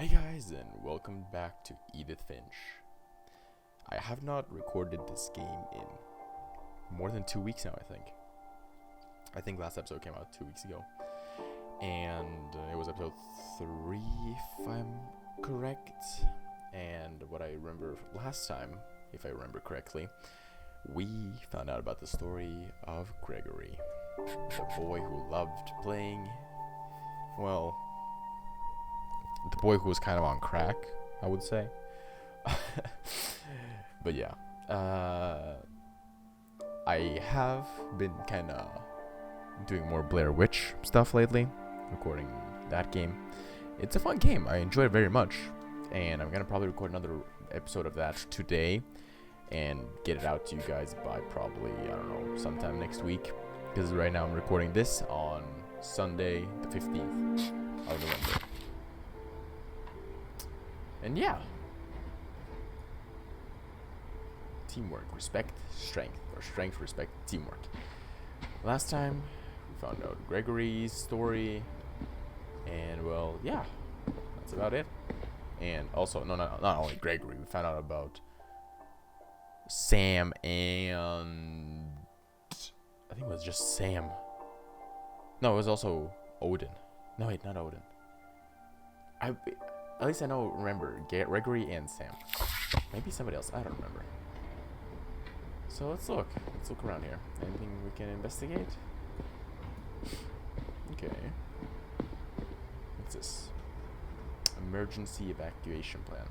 Hey guys, and welcome back to Edith Finch. I have not recorded this game in more than 2 weeks now, I think. I think last episode came out 2 weeks ago. And it was episode 3, if I'm correct. And what I remember last time, if I remember correctly, we found out about the story of Gregory. The boy who loved playing, well, the boy who was kind of on crack, I would say. But yeah, I have been kind of doing more Blair Witch stuff lately, recording that game. It's a fun game. I enjoy it very much, and I'm gonna probably record another episode of that today and get it out to you guys by probably, I don't know, sometime next week, because right now I'm recording this on Sunday the 15th of November. And yeah, teamwork, respect, strength, or strength, respect, teamwork. Last time we found out Gregory's story, and well, yeah, that's about it. And also, not only Gregory, we found out about Sam and I think it was just Sam. No, it was also Odin. No, wait, not Odin. At least I remember Gregory and Sam. Maybe somebody else, I don't remember. So let's look around here. Anything we can investigate? Okay. What's this? Emergency evacuation plan.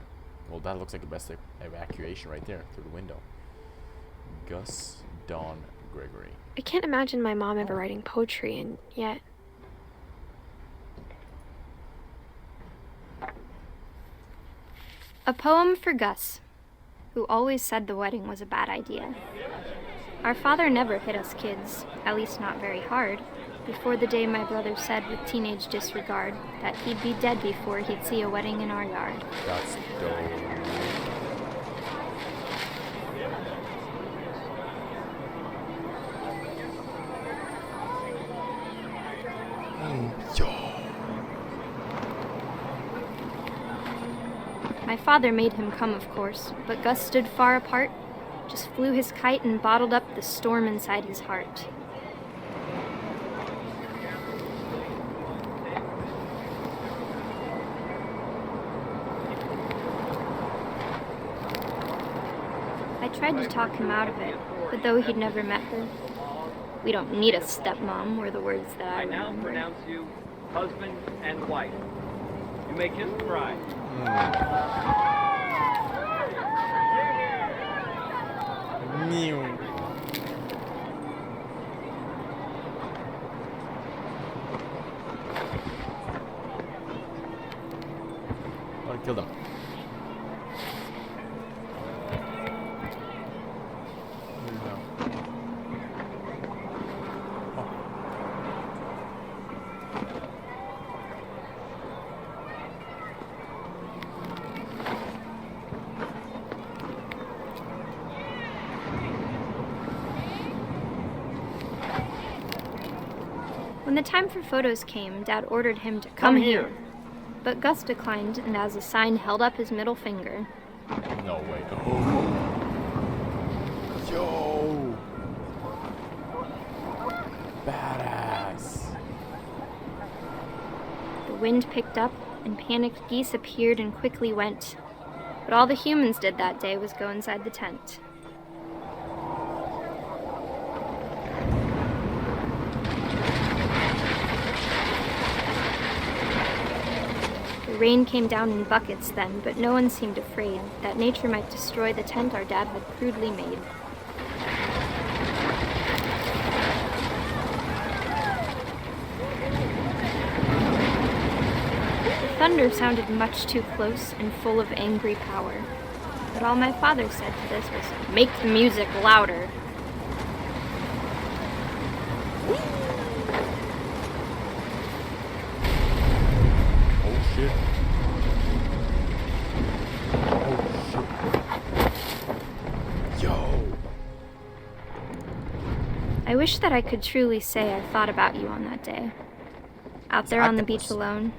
Well, that looks like the best evacuation right there, through the window. Gus, Dawn, Gregory. I can't imagine my mom ever writing poetry, and yet... A poem for Gus, who always said the wedding was a bad idea. Our father never hit us kids, at least not very hard, before the day my brother said with teenage disregard that he'd be dead before he'd see a wedding in our yard. That's dope. My father made him come, of course, but Gus stood far apart, just flew his kite and bottled up the storm inside his heart. I tried to talk him out of it, but though he'd never met her, "We don't need a stepmom," were the words that I now remember. pronounce you husband and wife. You may kiss the bride. Mew. Oh, I killed him. When the time for photos came, Dad ordered him to come here. But Gus declined, and as a sign held up his middle finger. No way. Oh. Yo. Badass. The wind picked up, and panicked geese appeared and quickly went. But all the humans did that day was go inside the tent. The rain came down in buckets then, but no one seemed afraid that nature might destroy the tent our dad had crudely made. The thunder sounded much too close and full of angry power, but all my father said to this was, "Make the music louder." Oh shit. Yo. I wish that I could truly say I thought about you on that day. Out there on the beach alone,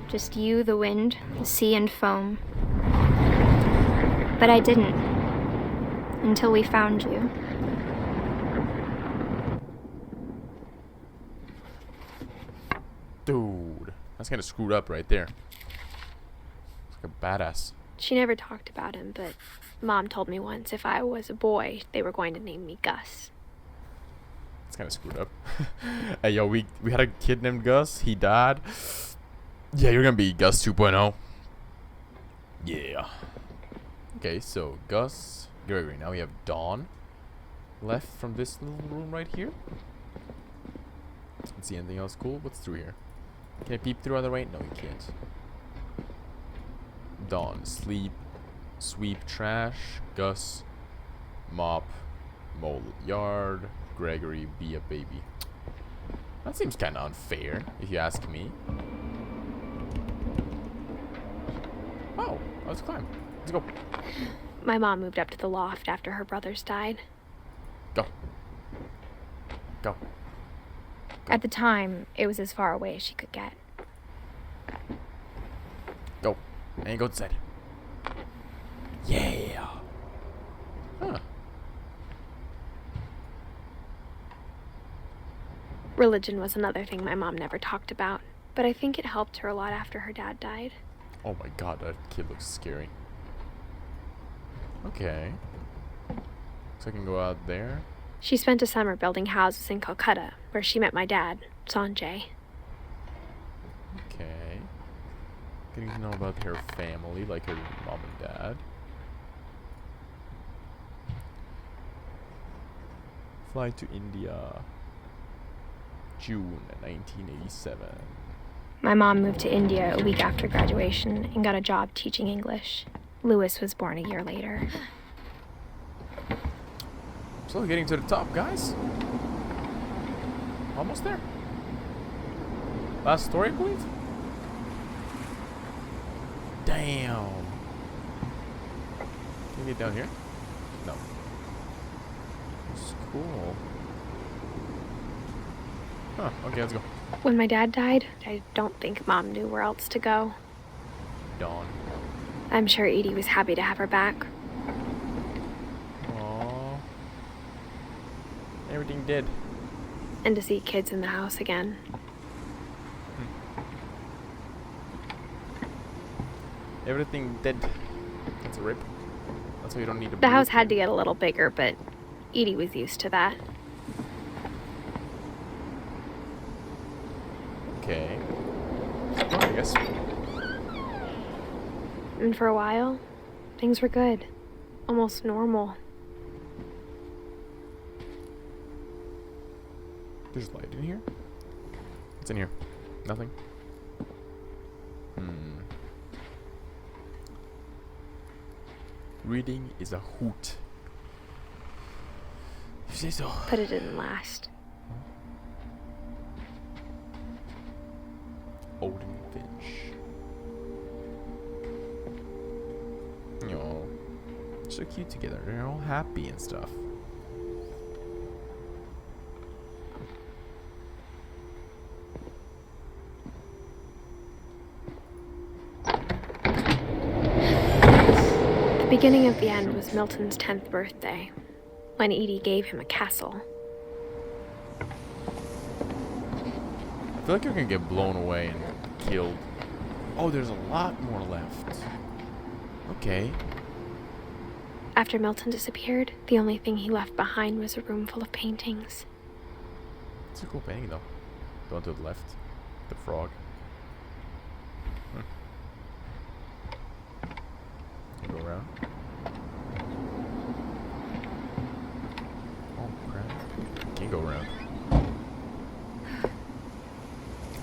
Just you, the wind, the sea, and foam. But I didn't. Until we found you. Dude, that's kind of screwed up right there. It's like a badass. She never talked about him, but Mom told me once if I was a boy, they were going to name me Gus. It's kind of screwed up. Hey, yo, we had a kid named Gus. He died. Yeah, you're gonna be Gus 2.0. Yeah. Okay, so Gus, Gregory. Now we have Dawn left from this little room right here. Let's see anything else cool. What's through here? Can I peep through other way? No, you can't. Dawn, sleep, sweep trash, Gus, mop, mow yard, Gregory, be a baby. That seems kind of unfair, if you ask me. Oh, let's climb. Let's go. My mom moved up to the loft after her brothers died. Go. Go. At the time, it was as far away as she could get. Go. And go inside. Yeah. Huh. Religion was another thing my mom never talked about, but I think it helped her a lot after her dad died. Oh my god, that kid looks scary. Okay. So I can go out there. She spent a summer building houses in Calcutta, where she met my dad, Sanjay. Okay. Getting to know about her family, like her mom and dad. Fly to India. June 1987. My mom moved to India a week after graduation and got a job teaching English. Louis was born a year later. So getting to the top, guys. Almost there. Last story, I believe. Damn. Can we get down here? No. It's cool. Huh, okay, let's go. When my dad died, I don't think Mom knew where else to go. Dawn. I'm sure Edie was happy to have her back. Aww. Everything dead. And to see kids in the house again. Everything dead. That's a rip. That's why you don't need a The house had to blueprint. get a little bigger, but Edie was used to that. Okay. Well, I guess. And for a while, things were good. Almost normal. There's light in here? What's in here? Nothing? Reading is a hoot. You say so. But it didn't last. Odin Finch. Yo, so cute together. They're all happy and stuff. The beginning of the end was Milton's 10th birthday, when Edie gave him a castle. I feel like you're gonna get blown away and killed. Oh, there's a lot more left. Okay. After Milton disappeared, the only thing he left behind was a room full of paintings. It's a cool painting though. The one to the left. The frog. Go around. Oh crap. Can't go around.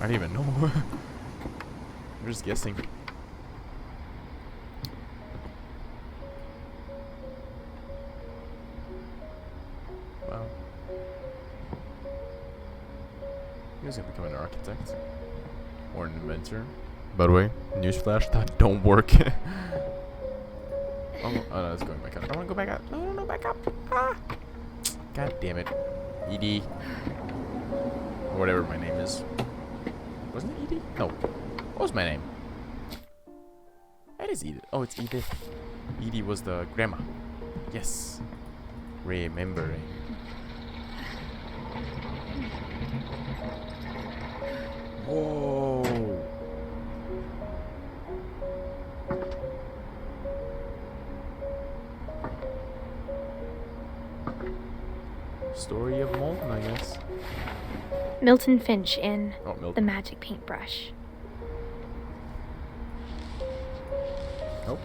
I don't even know. I'm just guessing. Wow. He was gonna become an architect. Or an inventor. By the way, newsflash, that don't work. Oh no, it's going back up. I wanna go back up. No, no, no, back up. Ah! God damn it. Edie. Or whatever my name is. Wasn't it Edie? No. What was my name? That is Edith. Oh, it's Edith. Edie was the grandma. Yes. Remembering. Whoa. Story of Molten, I guess. Milton Finch in Oh, Milton. The Magic Paintbrush. Nope.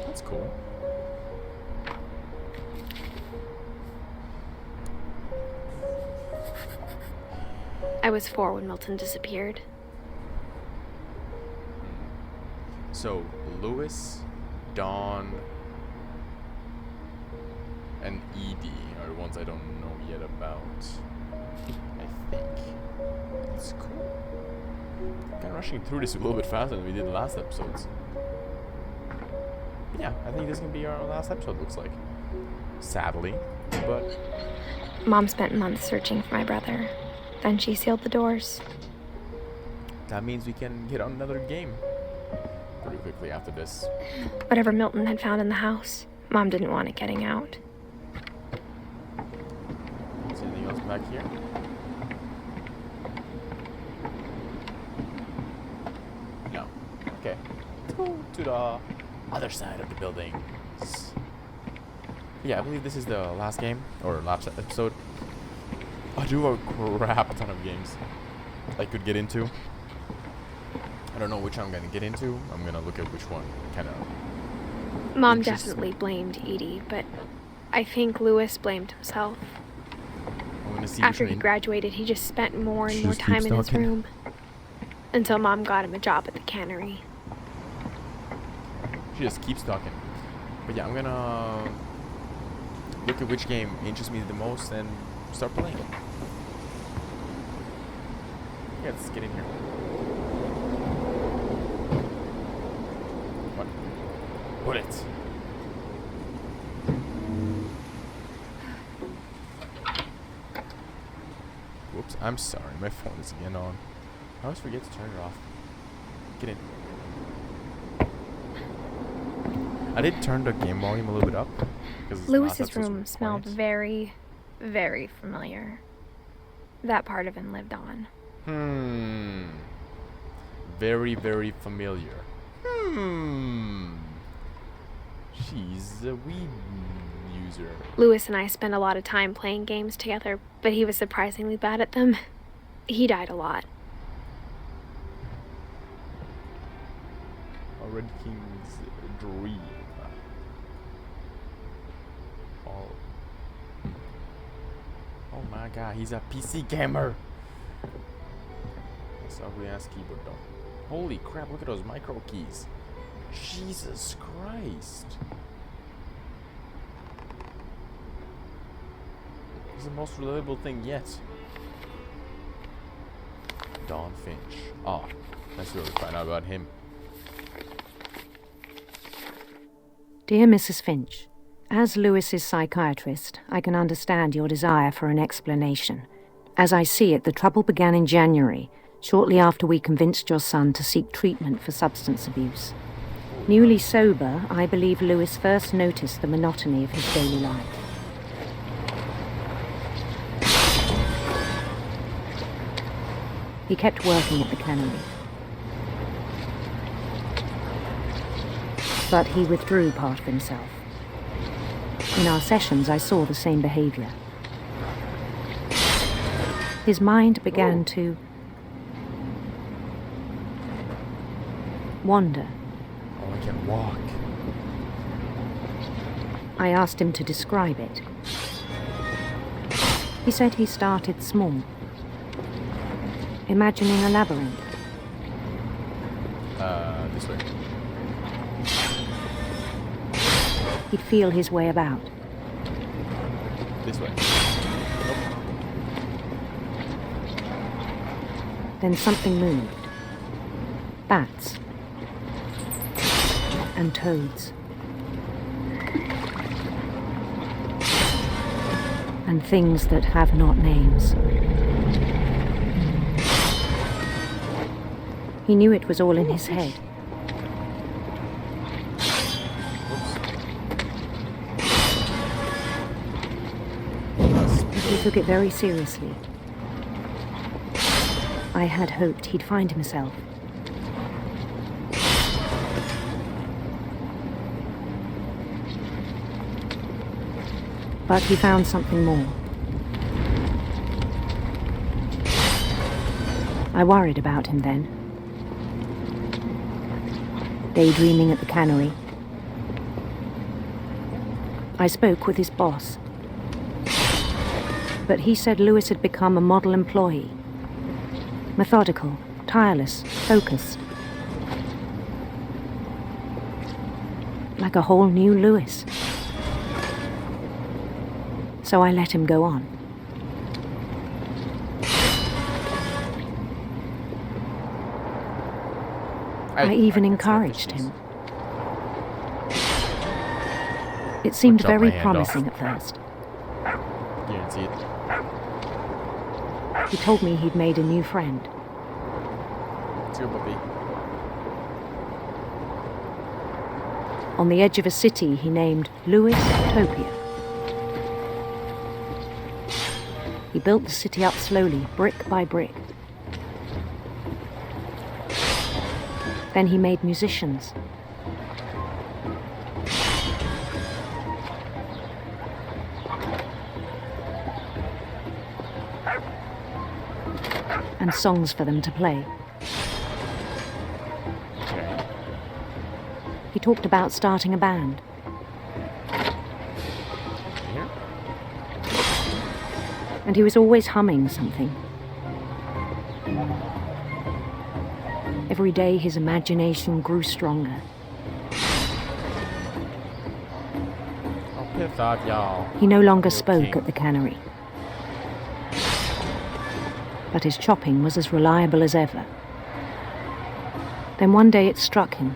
That's cool. I was 4 when Milton disappeared. So, Lewis, Dawn, and Edie are the ones I don't know yet about. I think. It's cool. Kind of rushing through this a little bit faster than we did the last episodes. But yeah, I think this is going to be our last episode, looks like. Sadly, but... Mom spent months searching for my brother. Then she sealed the doors. that means we can get on another game pretty quickly after this. Whatever Milton had found in the house, Mom didn't want it getting out. Is there anything else back here? No. Okay. Let's go to the other side of the building. Yeah, I believe this is the last game, or last episode. I do have a crap ton of games I could get into. I don't know which I'm gonna get into. I'm gonna look at which one kind of... Mom definitely blamed Edie, but I think Lewis blamed himself. I'm gonna see After which he one. graduated, he just spent more and She more just time keeps in his talking. room. Until Mom got him a job at the cannery. She just keeps talking. But yeah, I'm gonna look at which game interests me the most and start playing it. Yeah, let's get in here. What? Bullet. Whoops, I'm sorry, my phone is again on. I always forget to turn it off. Get in. I did turn the game volume a little bit up. Lewis's room smelled very, very familiar. That part of him lived on. Very, very familiar. She's a weed user. Lewis and I spent a lot of time playing games together, but he was surprisingly bad at them. He died a lot. A Red King's dream. Oh my god, he's a PC gamer. That's ugly ass keyboard though. Holy crap, look at those micro keys. Jesus Christ. It's the most reliable thing yet. Don Finch. Oh, that's where we find out about him. Dear Mrs. Finch, as Lewis's psychiatrist, I can understand your desire for an explanation. As I see it, the trouble began in January, shortly after we convinced your son to seek treatment for substance abuse. Newly sober, I believe Lewis first noticed the monotony of his daily life. He kept working at the cannery. But he withdrew part of himself. In our sessions, I saw the same behavior. His mind began to wander. Oh, I can walk. I asked him to describe it. He said he started small, imagining a labyrinth. This way. He'd feel his way about. This way. Then something moved. Bats. And toads. And things that have not names. He knew it was all in his head. But he took it very seriously. I had hoped he'd find himself. But he found something more. I worried about him then. Daydreaming at the cannery. I spoke with his boss. But he said Lewis had become a model employee. Methodical, tireless, focused. Like a whole new Lewis. So I let him go on. I even encouraged him. It seemed Chop my very hand promising at first. You didn't see it. He told me he'd made a new friend. It's your puppy. On the edge of a city he named Lewis Topia. He built the city up slowly, brick by brick. Then he made musicians. And songs for them to play. Okay. He talked about starting a band. Here? And he was always humming something. Every day his imagination grew stronger. I'll piss off y'all. He no longer You're spoke king. at the cannery. But his chopping was as reliable as ever. Then one day it struck him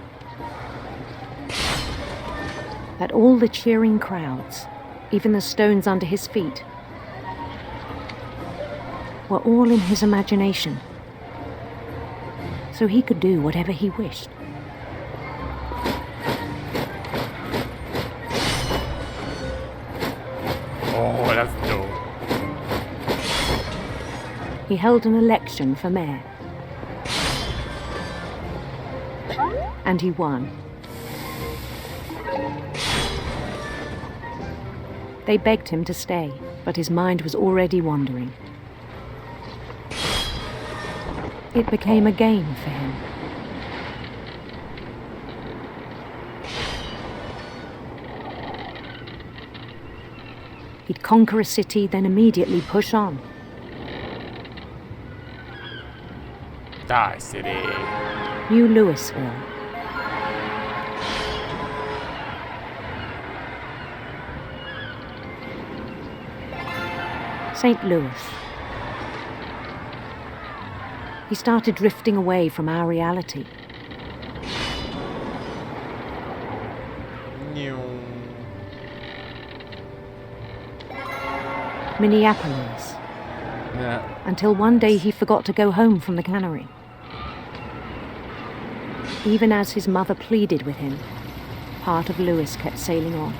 that all the cheering crowds, even the stones under his feet, were all in his imagination. So he could do whatever he wished. Oh, that's dope. He held an election for mayor. And he won. They begged him to stay, but his mind was already wandering. It became a game for him. He'd conquer a city, then immediately push on. Die, city. New Louisville. St. Louis. He started drifting away from our reality. Minneapolis. Yeah. Until one day he forgot to go home from the cannery. Even as his mother pleaded with him, part of Lewis kept sailing on.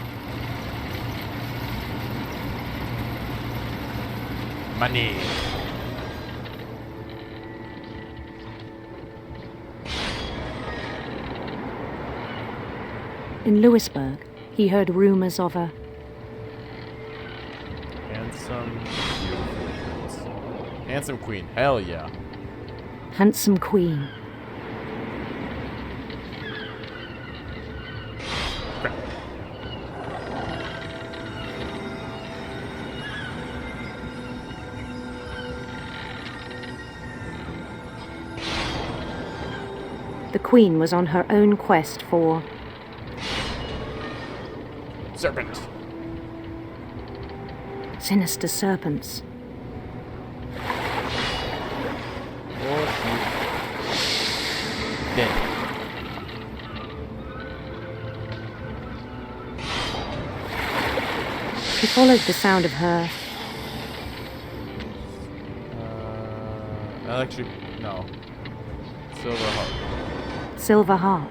Money. In Lewisburg, he heard rumors of a Handsome, beautiful prince. Handsome queen. Hell yeah. handsome queen. Crap. The queen was on her own quest for Serpent! Sinister serpents. Oh, shoot. Dead. He followed the sound of her. Electric. No. Silver Heart. Silver harp.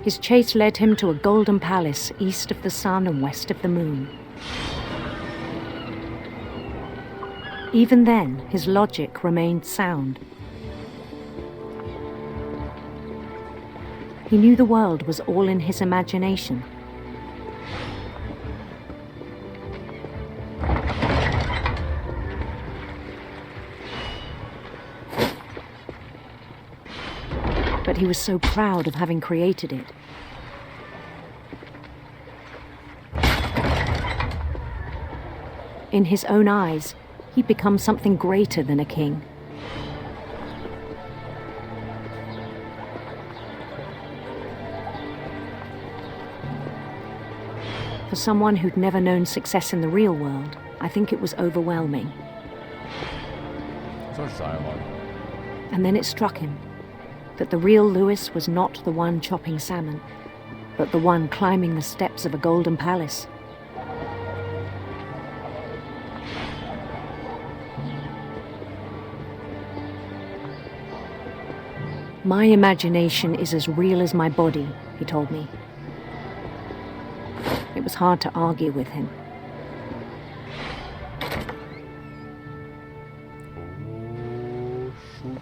His chase led him to a golden palace east of the sun and west of the moon. Even then, his logic remained sound. He knew the world was all in his imagination. But he was so proud of having created it. In his own eyes, he'd become something greater than a king. For someone who'd never known success in the real world, I think it was overwhelming. So much dialogue. And then it struck him that the real Lewis was not the one chopping salmon, but the one climbing the steps of a golden palace. My imagination is as real as my body, he told me. It was hard to argue with him. Oh, shoot.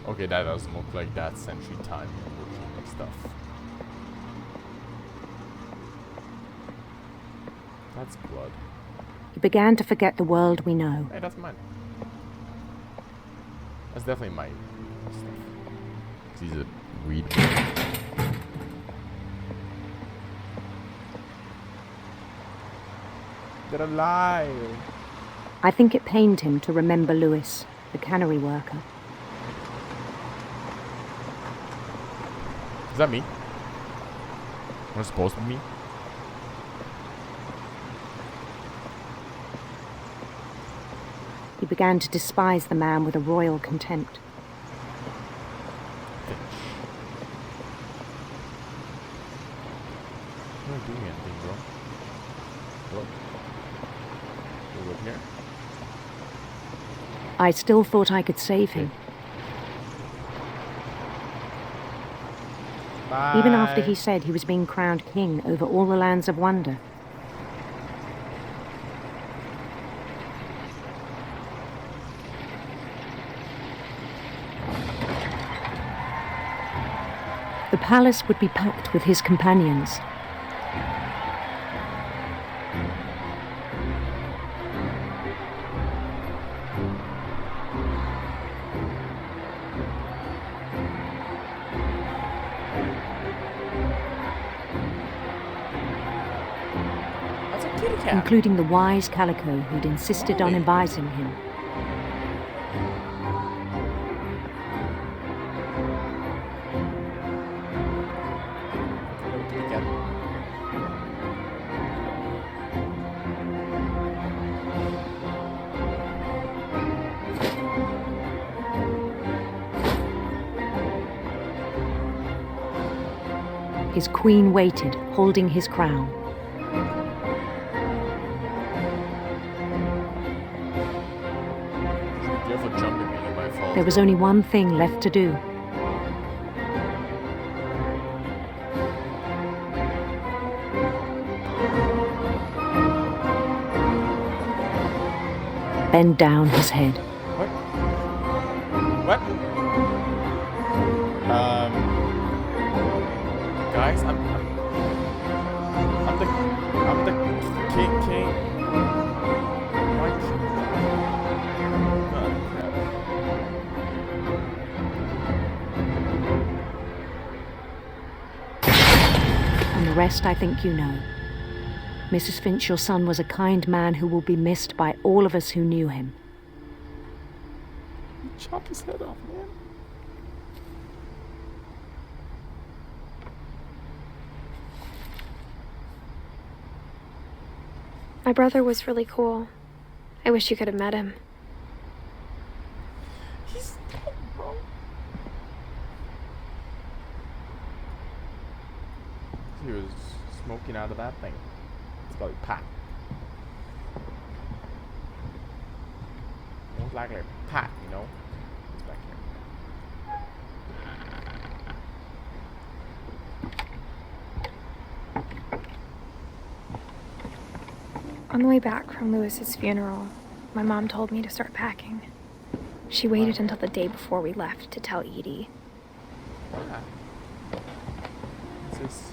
Okay, that doesn't look like that century time looking stuff. That's blood. He began to forget the world we know. Hey, that's mine. That's definitely my stuff. It's easy to read. They're alive! I think it pained him to remember Lewis, the cannery worker. Is that me? Was it supposed to be me? He began to despise the man with a royal contempt. Fitch. You're not doing anything, bro. Hello? You look here? I still thought I could save him. Bye. Even after he said he was being crowned king over all the lands of wonder. The palace would be packed with his companions. That's a kitty cat. Including the wise Calico who'd insisted on advising him. Hello, kitty cat. His queen waited, holding his crown. Be careful jumping me, you might fall. There was only one thing left to do. Bend down his head. What? What? Guys, I'm the king. What? Oh, crap. And the rest I think you know. Mrs. Finch, your son was a kind man who will be missed by all of us who knew him. Chop his head off, man. My brother was really cool. I wish you could have met him. He's dead, bro. He was smoking out of that thing. It's called a pot. Most likely a pot, you know? It's back here. On the way back from Lewis's funeral, my mom told me to start packing. She waited until the day before we left to tell Edie. Why? What's this?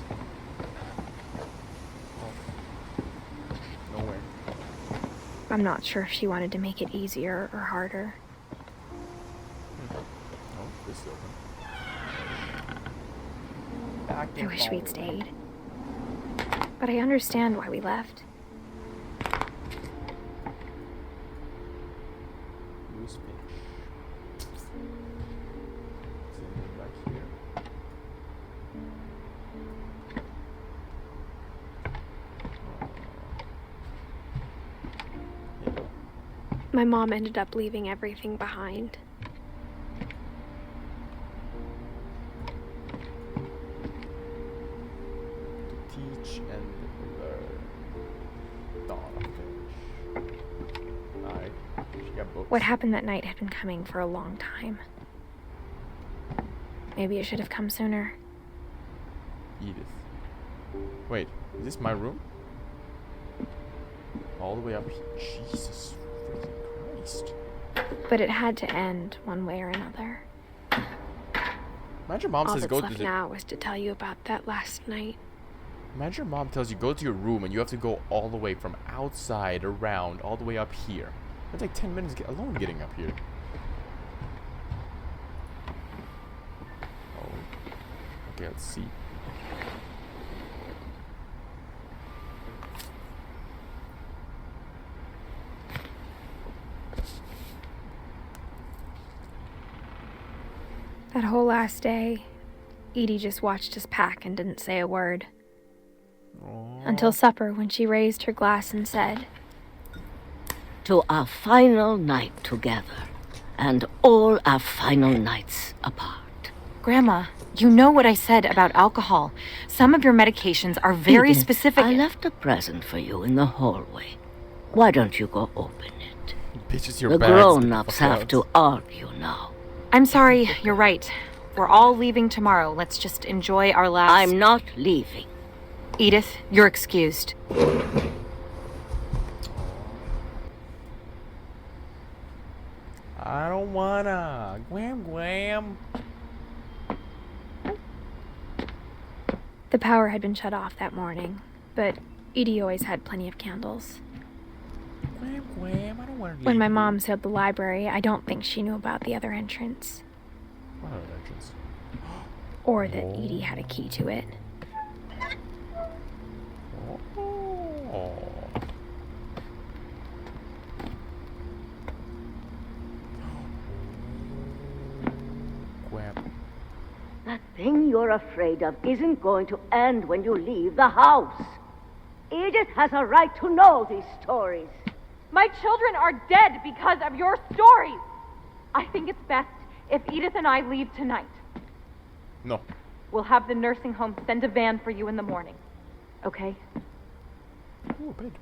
Oh. Nowhere. I'm not sure if she wanted to make it easier or harder. Oh, this is open. I wish we'd stayed. But I understand why we left. Loose pinch. It's in right here. My mom ended up leaving everything behind. Teach and learn. Donna Finch. Alright. She got books. What happened that night had been coming for a long time. Maybe it should have come sooner. Edith. Wait, is this my room? All the way up here. Jesus freaking Christ. But it had to end one way or another. Imagine mom All says that's go left to the... now was to tell you about that last night. Imagine your mom tells you go to your room and you have to go all the way from outside around all the way up here. It's like 10 minutes alone getting up here. Oh. Okay, let's see. That whole last day, Edie just watched us pack and didn't say a word. Aww. Until supper, when she raised her glass and said, "To our final night together, and all our final nights apart." Grandma, you know what I said about alcohol. Some of your medications are very Edith, specific. I left a present for you in the hallway. Why don't you go open it? Bitches, your The bags. grown-ups have to argue now. I'm sorry, you're right. We're all leaving tomorrow. Let's just enjoy our last... I'm not leaving. Edith, you're excused. I don't wanna. Gwam. the power had been shut off that morning, but Edie always had plenty of candles. Gwam, I don't wanna leave. When my mom sealed the library, I don't think she knew about the other entrance, What other entrance? or that Edie had a key to it. Oh. Gwam. That thing you're afraid of isn't going to end when you leave the house. Edith has a right to know these stories. My children are dead because of your stories. I think it's best if Edith and I leave tonight. No. We'll have the nursing home send a van for you in the morning. Okay? Oh, bed.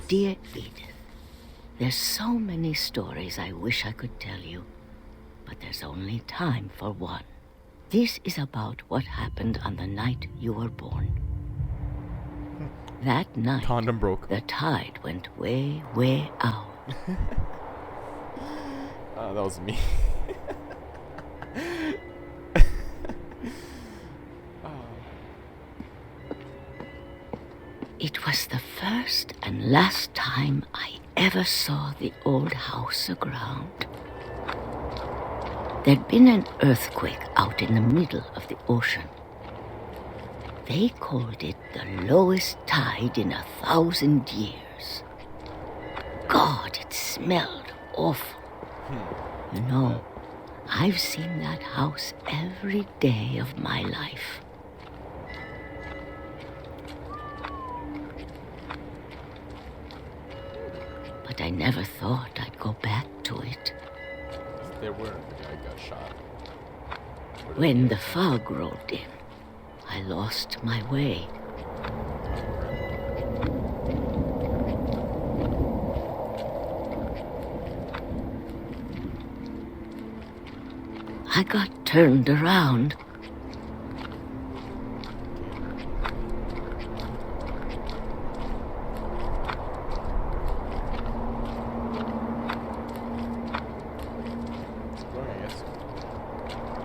Dear Edith, there's so many stories I wish I could tell you, but there's only time for one. This is about what happened on the night you were born. That night, Condom broke. the tide went way, way out. That was me. It was the first and last time I ever saw the old house aground. There'd been an earthquake out in the middle of the ocean. They called it the lowest tide in 1,000 years. God, it smelled awful. You know, I've seen that house every day of my life. But I never thought I'd go back to it. There were the guy got shot. When the fog rolled in, I lost my way. I got turned around.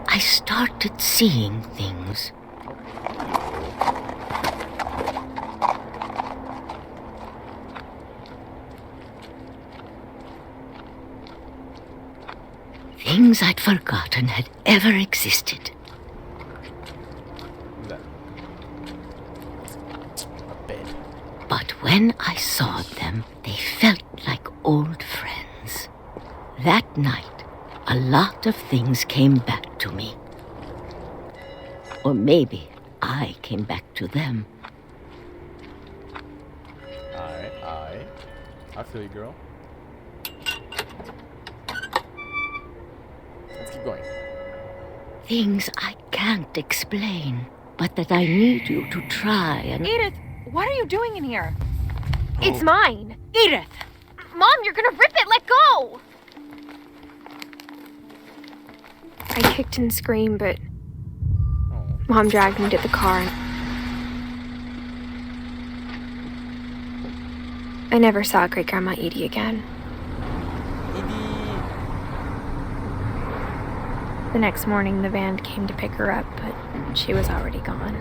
I started seeing things. Things I'd forgotten had ever existed. A bed. But when I saw them, they felt like old friends. That night, a lot of things came back to me. Or maybe I came back to them. I feel you, girl. Let's keep going. Things I can't explain, but that I need you to try and... Edith, what are you doing in here? It's mine. Edith! Mom, you're gonna rip it. Let go. I kicked and screamed, but Mom dragged me to the car. I never saw Great-Grandma Edie again. The next morning, the van came to pick her up, but she was already gone.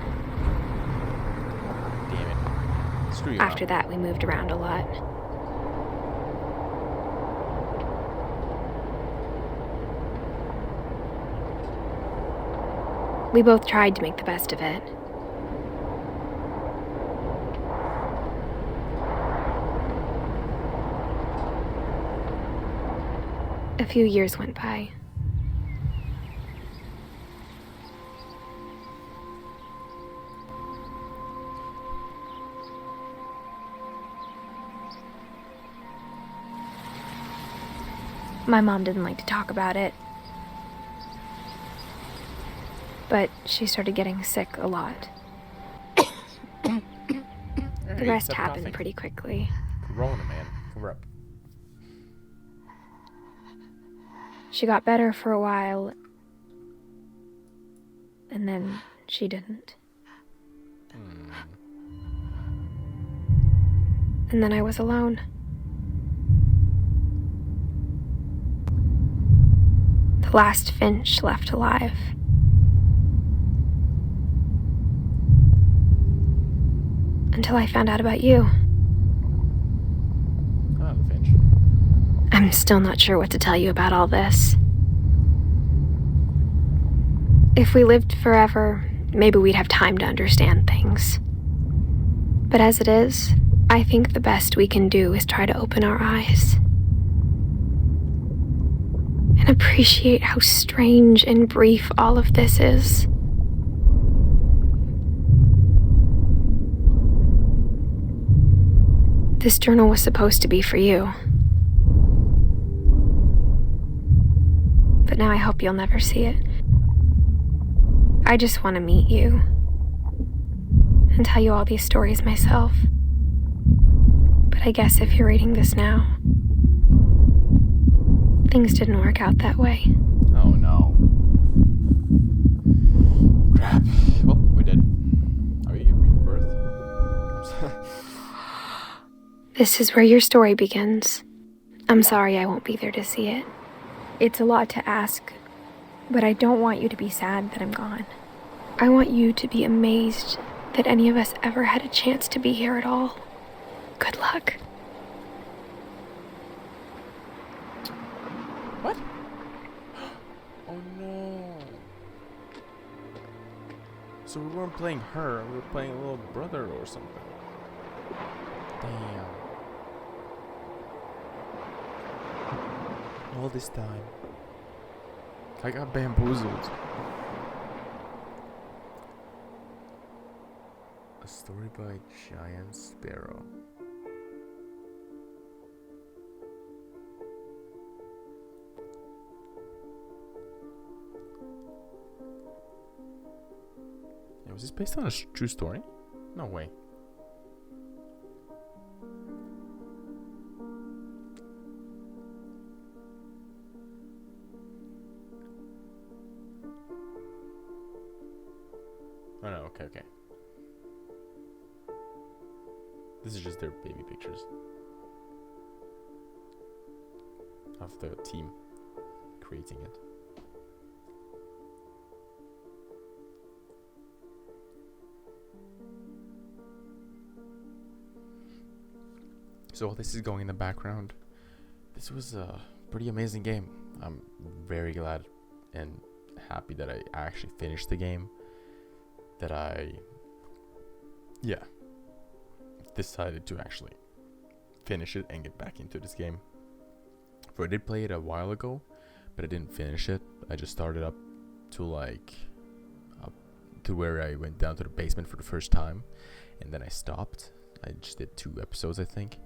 Damn it. Screw you, After Mom. that, we moved around a lot. We both tried to make the best of it. A few years went by. My mom didn't like to talk about it. But she started getting sick a lot. The rest happened pretty quickly. Corona, man. Cover up. She got better for a while, and then she didn't. And then I was alone. The last Finch left alive. Until I found out about you. Ah, the Finch. I'm still not sure what to tell you about all this. If we lived forever, maybe we'd have time to understand things. But as it is, I think the best we can do is try to open our eyes. And appreciate how strange and brief all of this is. This journal was supposed to be for you. But now I hope you'll never see it. I just want to meet you and tell you all these stories myself. But I guess if you're reading this now, things didn't work out that way. Oh no. Crap. Well, we did. Are we rebirth? This is where your story begins. I'm sorry I won't be there to see it. It's a lot to ask, but I don't want you to be sad that I'm gone. I want you to be amazed that any of us ever had a chance to be here at all. Good luck. What? Oh So we weren't playing her, we were playing a little brother or something. Damn. All this time. I got bamboozled. A story by Giant Sparrow. Was this based on a true story? No way. Oh no, okay. This is just their baby pictures of the team creating it. So while this is going in the background, this was a pretty amazing game. I'm very glad and happy that I actually finished the game. That I decided to actually finish it and get back into this game. For I did play it a while ago, but I didn't finish it. I just started up to where I went down to the basement for the first time, and then I stopped. I just did 2 episodes, I think.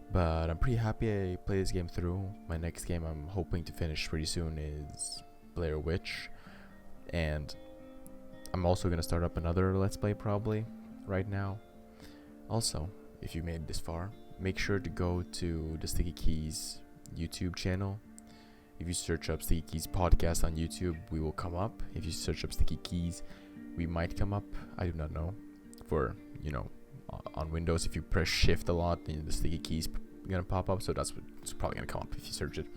But I'm pretty happy I played this game through. My next game I'm hoping to finish pretty soon is Blair Witch. And I'm also going to start up another Let's Play probably right now. Also, if you made it this far, make sure to go to the Sticky Keys YouTube channel. If you search up Sticky Keys podcast on YouTube, we will come up. If you search up Sticky Keys, we might come up. I do not know. For, on Windows, if you press shift a lot, then the Sticky Keys gonna pop up, so it's probably gonna come up if you search it.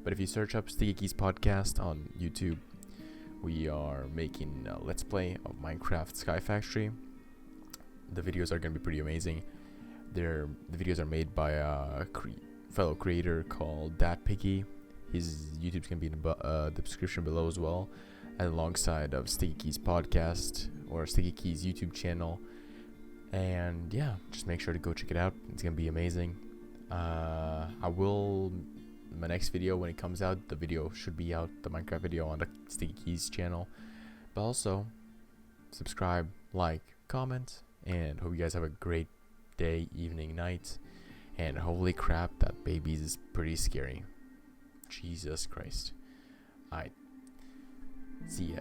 But if you search up Sticky Keys podcast on YouTube, we are making a Let's Play of Minecraft Sky Factory. The videos are gonna be pretty amazing. The videos are made by a fellow creator called Dat Piggy. His YouTube's gonna be in the description below as well, alongside of Sticky Keys podcast or Sticky Keys YouTube channel. And yeah, just make sure to go check it out. It's gonna be amazing. My next video, when it comes out, the video should be out, the Minecraft video, on the Sticky Keys channel. But also, subscribe, like, comment, and hope you guys have a great day, evening, night. And holy crap, that baby is pretty scary. Jesus Christ. Alright. See ya.